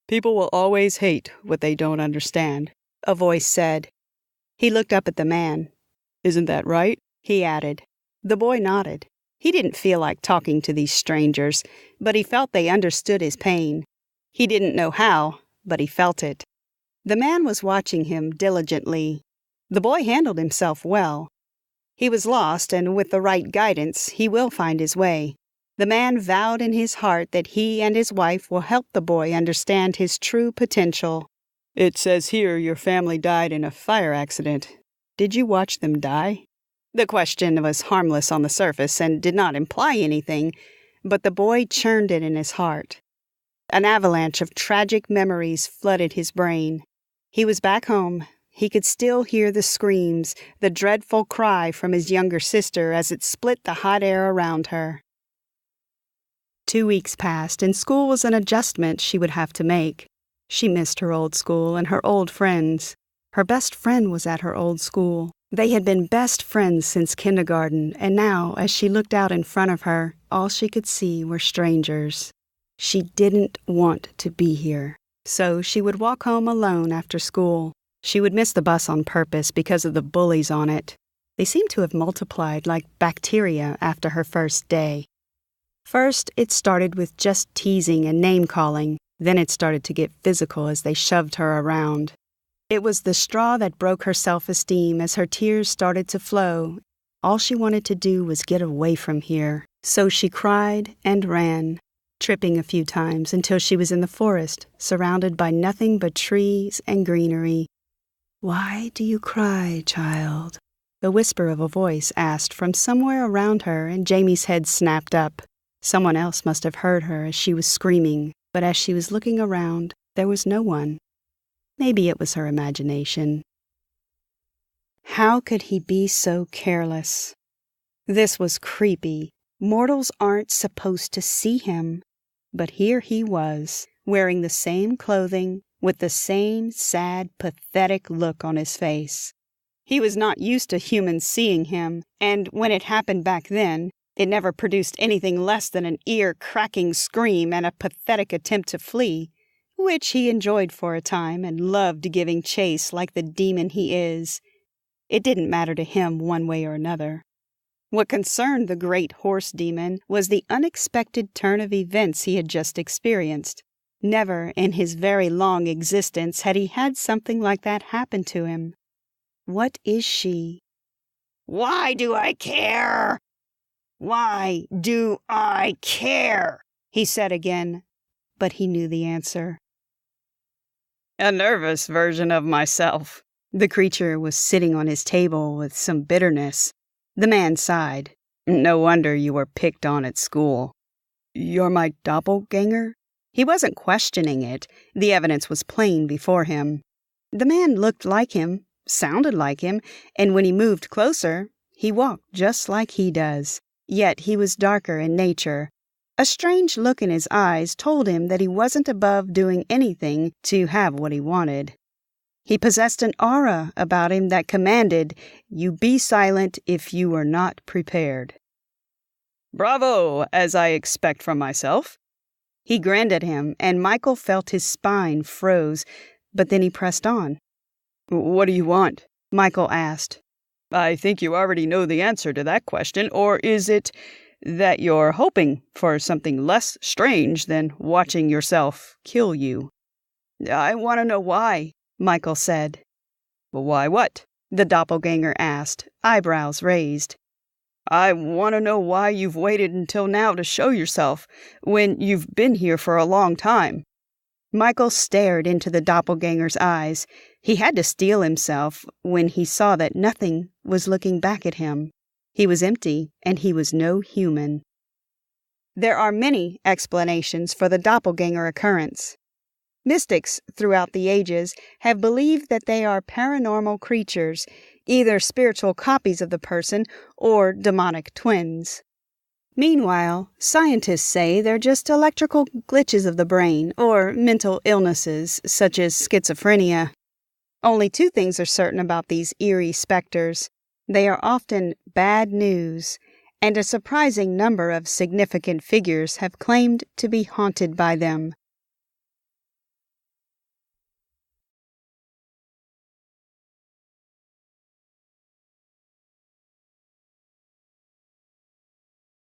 People will always hate what they don't understand, a voice said. He looked up at the man. Isn't that right? He added. The boy nodded. He didn't feel like talking to these strangers, but he felt they understood his pain. He didn't know how, but he felt it. The man was watching him diligently. The boy handled himself well. He was lost, and with the right guidance, he will find his way. The man vowed in his heart that he and his wife will help the boy understand his true potential. It says here your family died in a fire accident. Did you watch them die? The question was harmless on the surface and did not imply anything, but the boy churned it in his heart. An avalanche of tragic memories flooded his brain. He was back home. He could still hear the screams, the dreadful cry from his younger sister as it split the hot air around her. 2 weeks passed, and school was an adjustment she would have to make. She missed her old school and her old friends. Her best friend was at her old school. They had been best friends since kindergarten, and now, as she looked out in front of her, all she could see were strangers. She didn't want to be here, so she would walk home alone after school. She would miss the bus on purpose because of the bullies on it. They seemed to have multiplied like bacteria after her first day. First, it started with just teasing and name-calling. Then it started to get physical as they shoved her around. It was the straw that broke her self-esteem as her tears started to flow. All she wanted to do was get away from here. So she cried and ran, tripping a few times until she was in the forest, surrounded by nothing but trees and greenery. "Why do you cry, child?" The whisper of a voice asked from somewhere around her, and Jamie's head snapped up. Someone else must have heard her as she was screaming, but as she was looking around, there was no one. Maybe it was her imagination. How could he be so careless? This was creepy. Mortals aren't supposed to see him. But here he was, wearing the same clothing, with the same sad, pathetic look on his face. He was not used to humans seeing him, and when it happened back then, it never produced anything less than an ear-cracking scream and a pathetic attempt to flee, which he enjoyed for a time and loved giving chase like the demon he is. It didn't matter to him one way or another. What concerned the great horse demon was the unexpected turn of events he had just experienced. Never in his very long existence had he had something like that happen to him. What is she? "Why do I care? Why do I care?" he said again, but he knew the answer. "A nervous version of myself." The creature was sitting on his table with some bitterness. The man sighed. "No wonder you were picked on at school." "You're my doppelganger?" He wasn't questioning it. The evidence was plain before him. The man looked like him, sounded like him, and when he moved closer, he walked just like he does. Yet he was darker in nature. A strange look in his eyes told him that he wasn't above doing anything to have what he wanted. He possessed an aura about him that commanded, "You be silent if you are not prepared." "Bravo, as I expect from myself." He grinned at him, and Michael felt his spine froze, but then he pressed on. "What do you want?" Michael asked. "I think you already know the answer to that question, or is it that you're hoping for something less strange than watching yourself kill you?" "I want to know why," Michael said. "Why what?" the doppelganger asked, eyebrows raised. "I want to know why you've waited until now to show yourself, when you've been here for a long time." Michael stared into the doppelganger's eyes. He had to steel himself when he saw that nothing was looking back at him. He was empty, and he was no human. There are many explanations for the doppelganger occurrence. Mystics throughout the ages have believed that they are paranormal creatures, either spiritual copies of the person or demonic twins. Meanwhile, scientists say they're just electrical glitches of the brain or mental illnesses such as schizophrenia. Only two things are certain about these eerie specters. They are often bad news, and a surprising number of significant figures have claimed to be haunted by them.